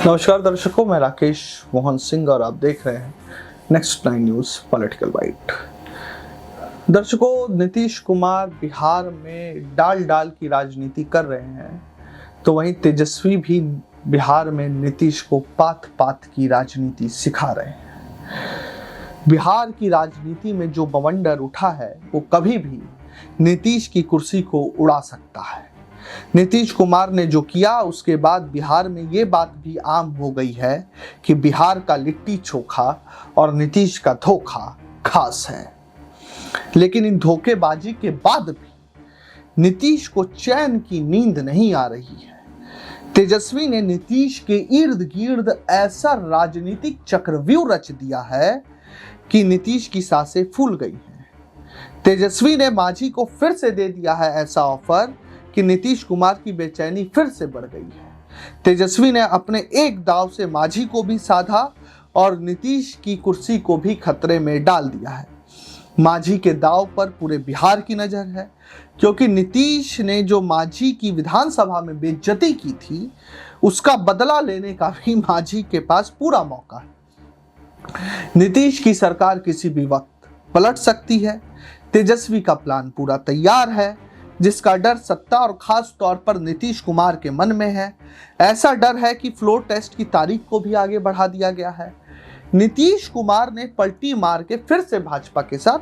नमस्कार दर्शकों, मैं राकेश मोहन सिंह और आप देख रहे हैं नेक्स्ट 9 न्यूज पॉलिटिकल बाइट। दर्शकों, नीतीश कुमार बिहार में डाल डाल की राजनीति कर रहे हैं, तो वहीं तेजस्वी भी बिहार में नीतीश को पात पात की राजनीति सिखा रहे हैं। बिहार की राजनीति में जो बवंडर उठा है वो कभी भी नीतीश की कुर्सी को उड़ा सकता है। नीतीश कुमार ने जो किया उसके बाद बिहार में ये बात भी आम हो गई है कि बिहार का लिट्टी चोखा और नीतीश का धोखा खास है। लेकिन इन धोखेबाजी के बाद भी नीतीश को चैन की नींद नहीं आ रही है। तेजस्वी ने नीतीश के इर्द गिर्द ऐसा राजनीतिक चक्रव्यूह रच दिया है कि नीतीश की सांसें फूल गई हैं। तेजस्वी ने मांझी को फिर से दे दिया है ऐसा ऑफर कि नीतीश कुमार की बेचैनी फिर से बढ़ गई है। तेजस्वी ने अपने एक दाव से मांझी को भी साधा और नीतीश की कुर्सी को भी खतरे में डाल दिया है। मांझी के दाव पर पूरे बिहार की नजर है, क्योंकि नीतीश ने जो मांझी की विधानसभा में बेइज्जती की थी उसका बदला लेने का भी मांझी के पास पूरा मौका है। नीतीश की सरकार किसी भी वक्त पलट सकती है। तेजस्वी का प्लान पूरा तैयार है, जिसका डर सत्ता और खास तौर पर नीतीश कुमार के मन में है। ऐसा डर है कि फ्लोर टेस्ट की तारीख को भी आगे बढ़ा दिया गया है। नीतीश कुमार ने पलटी मार के फिर से भाजपा के साथ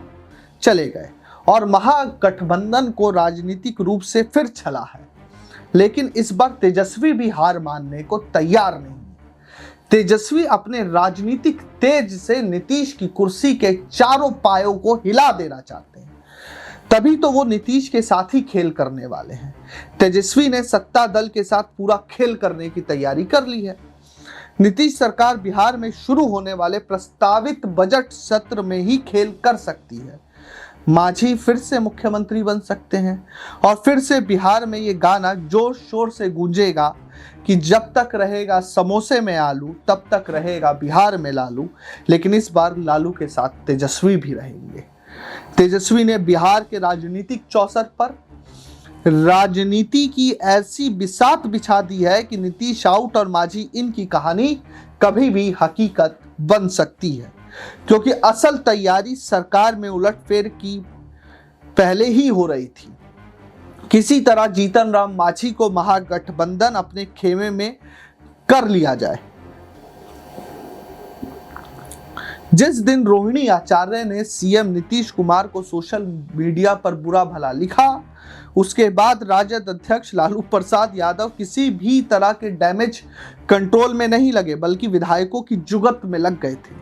चले गए और महागठबंधन को राजनीतिक रूप से फिर छला है। लेकिन इस बार तेजस्वी भी हार मानने को तैयार नहीं। तेजस्वी अपने राजनीतिक तेज से नीतीश की कुर्सी के चारों पायों को हिला देना चाहते हैं, तभी तो वो नीतीश के साथ ही खेल करने वाले हैं। तेजस्वी ने सत्ता दल के साथ पूरा खेल करने की तैयारी कर ली है। नीतीश सरकार बिहार में शुरू होने वाले प्रस्तावित बजट सत्र में ही खेल कर सकती है। मांझी फिर से मुख्यमंत्री बन सकते हैं और फिर से बिहार में ये गाना जोर शोर से गूंजेगा कि जब तक रहेगा समोसे में आलू तब तक रहेगा बिहार में लालू। लेकिन इस बार लालू के साथ तेजस्वी भी रहेंगे। तेजस्वी ने बिहार के राजनीतिक चौसर पर राजनीति की ऐसी बिसात बिछा दी है कि नीतीश आउट और मांझी इनकी कहानी कभी भी हकीकत बन सकती है, क्योंकि असल तैयारी सरकार में उलटफेर की पहले ही हो रही थी। किसी तरह जीतन राम मांझी को महागठबंधन अपने खेमे में कर लिया जाए। जिस दिन रोहिणी आचार्य ने सीएम नीतीश कुमार को सोशल मीडिया पर बुरा भला लिखा, उसके बाद राजद अध्यक्ष लालू प्रसाद यादव किसी भी तरह के डैमेज कंट्रोल में नहीं लगे, बल्कि विधायकों की जुगत में लग गए थे।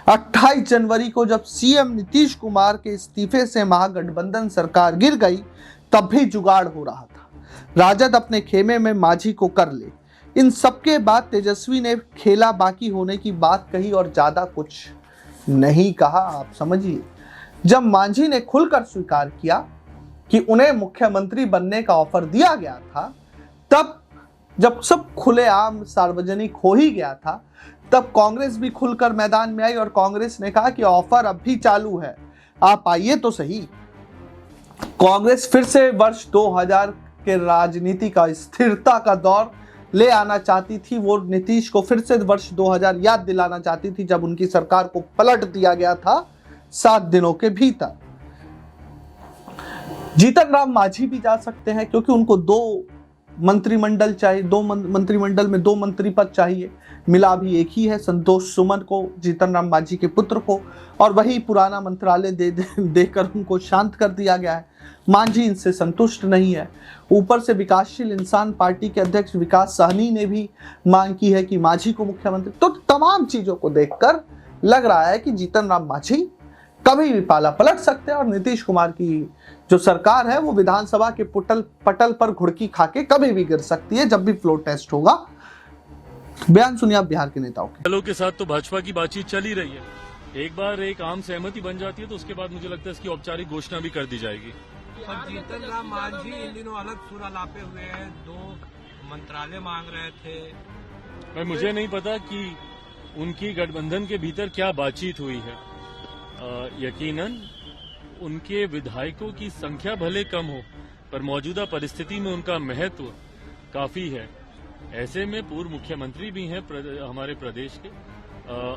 28 जनवरी को जब सीएम नीतीश कुमार के इस्तीफे से महागठबंधन सरकार गिर गई, तब भी जुगाड़ हो रहा था राजद अपने खेमे में मांझी को कर ले। इन सबके बाद तेजस्वी ने खेला बाकी होने की बात कही और ज्यादा कुछ नहीं कहा। आप समझिए, जब मांझी ने खुलकर स्वीकार किया कि उन्हें मुख्यमंत्री बनने का ऑफर दिया गया था, तब जब सब खुलेआम सार्वजनिक हो ही गया था, तब कांग्रेस भी खुलकर मैदान में आई और कांग्रेस ने कहा कि ऑफर अब भी चालू है, आप आइए तो सही। कांग्रेस फिर से वर्ष 2000 के राजनीति का स्थिरता का दौर ले आना चाहती थी। वो नीतीश को फिर से वर्ष 2000 याद दिलाना चाहती थी, जब उनकी सरकार को पलट दिया गया था 7 दिनों के भीतर। जीतन राम मांझी भी जा सकते हैं, क्योंकि उनको 2 मंत्रिमंडल चाहिए, 2 मंत्रिमंडल में 2 मंत्री पद चाहिए। मिला भी एक ही है, संतोष सुमन को, जीतन राम मांझी के पुत्र को, और वही पुराना मंत्रालय देकर उनको शांत कर दिया गया है। मांझी इनसे संतुष्ट नहीं है। ऊपर से विकासशील इंसान पार्टी के अध्यक्ष विकास सहनी ने भी मांग की है कि मांझी को मुख्यमंत्री। तो तमाम चीजों को देखकर लग रहा है कि जीतन राम मांझी कभी भी पाला पलट सकते हैं और नीतीश कुमार की जो सरकार है वो विधानसभा के पटल पर घुड़की खाके कभी भी गिर सकती है, जब भी फ्लोर टेस्ट होगा। बयान सुनिए आप बिहार के नेताओं के। दलों के साथ तो भाजपा की बातचीत चल ही रही है। एक बार एक आम सहमति बन जाती है तो उसके बाद मुझे लगता है इसकी औपचारिक घोषणा भी कर दी जाएगी। जीतन राम मांझी इन दिनों अलग सुर अलापे हुए हैं, 2 मंत्रालय मांग रहे थे। भाई मुझे नहीं पता कि उनकी गठबंधन के भीतर क्या बातचीत हुई है। यकीनन उनके विधायकों की संख्या भले कम हो, पर मौजूदा परिस्थिति में उनका महत्व काफी है। ऐसे में पूर्व मुख्यमंत्री भी हैं हमारे प्रदेश के।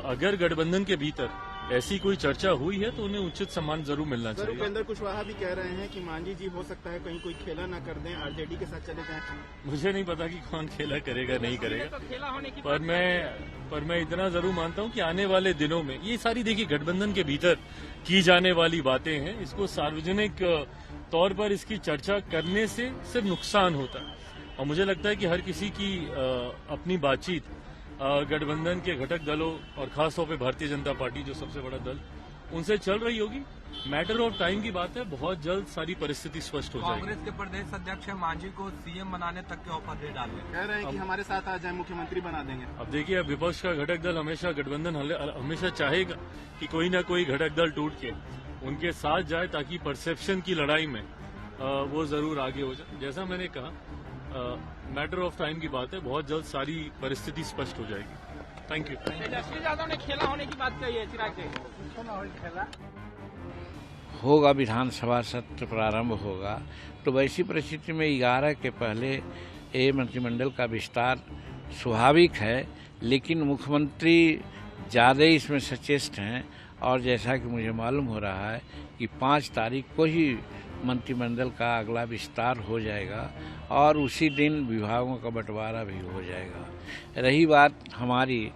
अगर गठबंधन के भीतर ऐसी कोई चर्चा हुई है तो उन्हें उचित सम्मान जरूर मिलना चाहिए। उपेंद्र कुशवाहा भी कह रहे हैं कि मांझी जी हो सकता है कहीं कोई खेला ना कर दें, आरजेडी के साथ चले जाएं। मुझे नहीं पता कि कौन खेला करेगा नहीं करेगा, पर मैं इतना जरूर मानता हूं कि आने वाले दिनों में ये सारी देखिए गठबंधन के भीतर की जाने वाली बातें हैं, इसको सार्वजनिक तौर पर इसकी चर्चा करने से सिर्फ नुकसान होता है। और मुझे लगता है कि हर किसी की अपनी बातचीत गठबंधन के घटक दलों और खासतौर पे भारतीय जनता पार्टी जो सबसे बड़ा दल उनसे चल रही होगी। मैटर ऑफ टाइम की बात है, बहुत जल्द सारी परिस्थिति स्पष्ट हो जाएगी। कांग्रेस के प्रदेश अध्यक्ष मांझी को सीएम बनाने तक के ऑफर दे डाले, कह रहे हैं कि हमारे साथ आ जाए, मुख्यमंत्री बना देंगे। अब देखिए, विपक्ष का घटक दल हमेशा गठबंधन हमेशा चाहेगा कि कोई ना कोई घटक दल टूट के उनके साथ जाए ताकि परसेप्शन की लड़ाई में वो जरूर आगे हो जाए। जैसा मैंने कहा, मैटर ऑफ टाइम की बात है, बहुत जल्द सारी परिस्थिति स्पष्ट हो जाएगी। Thank you. तेजस्वी यादव ने खेला होने की बात कही है, चिराग जी होगा, विधानसभा सत्र प्रारंभ होगा तो वैसी परिस्थिति में 11 के पहले ये मंत्रिमंडल का विस्तार स्वाभाविक है, लेकिन मुख्यमंत्री ज़्यादा इसमें सचेष्ट हैं और जैसा कि मुझे मालूम हो रहा है कि 5 तारीख को ही मंत्रिमंडल का अगला विस्तार हो जाएगा और उसी दिन विभागों का बंटवारा भी हो जाएगा। रही बात हमारी,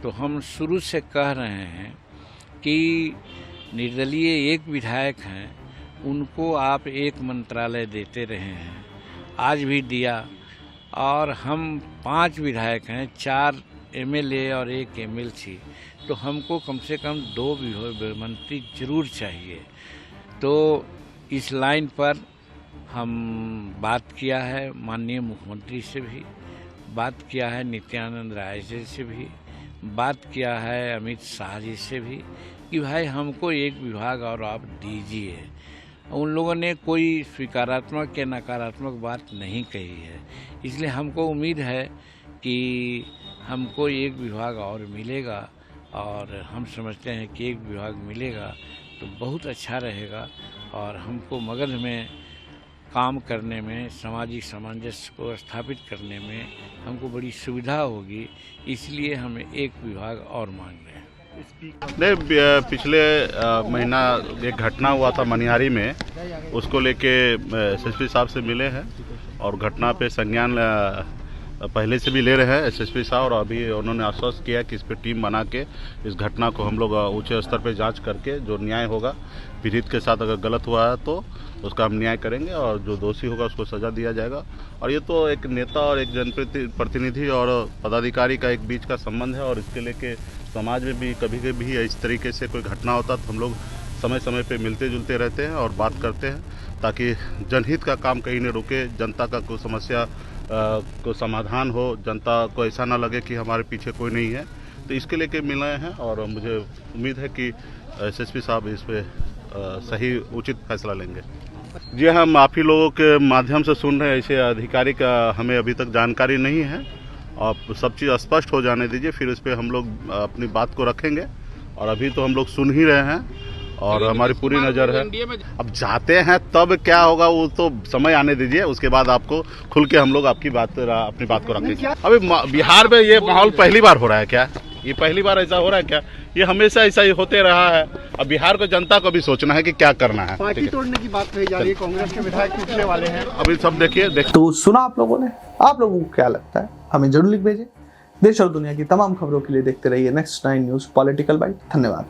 तो हम शुरू से कह रहे हैं कि निर्दलीय एक विधायक हैं, उनको आप एक मंत्रालय देते रहे हैं, आज भी दिया, और हम 5 विधायक हैं, 4 एमएलए और 1 एमएलसी, तो हमको कम से कम 2 मंत्री जरूर चाहिए। तो इस लाइन पर हम बात किया है, माननीय मुख्यमंत्री से भी बात किया है, नित्यानंद राय जी से भी बात किया है, अमित शाह जी से भी, कि भाई हमको एक विभाग और आप दीजिए। उन लोगों ने कोई स्वीकारात्मक या नकारात्मक बात नहीं कही है, इसलिए हमको उम्मीद है कि हमको एक विभाग और मिलेगा और हम समझते हैं कि एक विभाग मिलेगा तो बहुत अच्छा रहेगा और हमको मगध में काम करने में, सामाजिक सामंजस्य को स्थापित करने में हमको बड़ी सुविधा होगी, इसलिए हम एक विभाग और मांग रहे हैं। नहीं, पिछले महीना एक घटना हुआ था मनिहारी में, उसको लेके एसएसपी साहब से मिले हैं और घटना पे संज्ञान पहले से भी ले रहे हैं एसएसपी साहब, और अभी उन्होंने आश्वस्त किया कि इस पर टीम बना के इस घटना को हम लोग उच्च स्तर पे जांच करके जो न्याय होगा, पीड़ित के साथ अगर गलत हुआ है तो उसका हम न्याय करेंगे और जो दोषी होगा उसको सजा दिया जाएगा। और ये तो एक नेता और एक जनप्रतिनिधि और पदाधिकारी का एक बीच का संबंध है और इसके लेके समाज में भी कभी कभी इस तरीके से कोई घटना होता तो हम लोग समय समय पे मिलते जुलते रहते हैं और बात करते हैं ताकि जनहित का काम कहीं न रुके, जनता का कोई समस्या को समाधान हो, जनता को ऐसा ना लगे कि हमारे पीछे कोई नहीं है। तो इसके लेके मिले हैं और मुझे उम्मीद है कि एसएसपी साहब इस पे सही उचित फैसला लेंगे। जी, हम आप ही लोगों के माध्यम से सुन रहे हैं, ऐसे अधिकारी का हमें अभी तक जानकारी नहीं है। आप सब चीज़ स्पष्ट हो जाने दीजिए, फिर इस पर हम लोग अपनी बात को रखेंगे। और अभी तो हम लोग सुन ही रहे हैं और हमारी पूरी नज़र है। अब जाते हैं तब क्या होगा वो तो समय आने दीजिए, उसके बाद आपको खुल के हम लोग अपनी बात को रखेंगे। अभी बिहार में ये माहौल पहली बार हो रहा है क्या? ये पहली बार ऐसा हो रहा है क्या? ये हमेशा ऐसा ही होते रहा है। अब बिहार को जनता को भी सोचना है कि क्या करना है। पार्टी तोड़ने की बात कही जा रही है, कांग्रेस के विधायक टूटने वाले हैं। अभी सब देखिए। तो सुना आप लोगों ने, आप लोगों को क्या लगता है हमें जरूर लिख भेजें। देश और दुनिया की तमाम खबरों के लिए देखते रहिए नेक्स्ट 9 न्यूज़ पॉलिटिकल बाइट। धन्यवाद।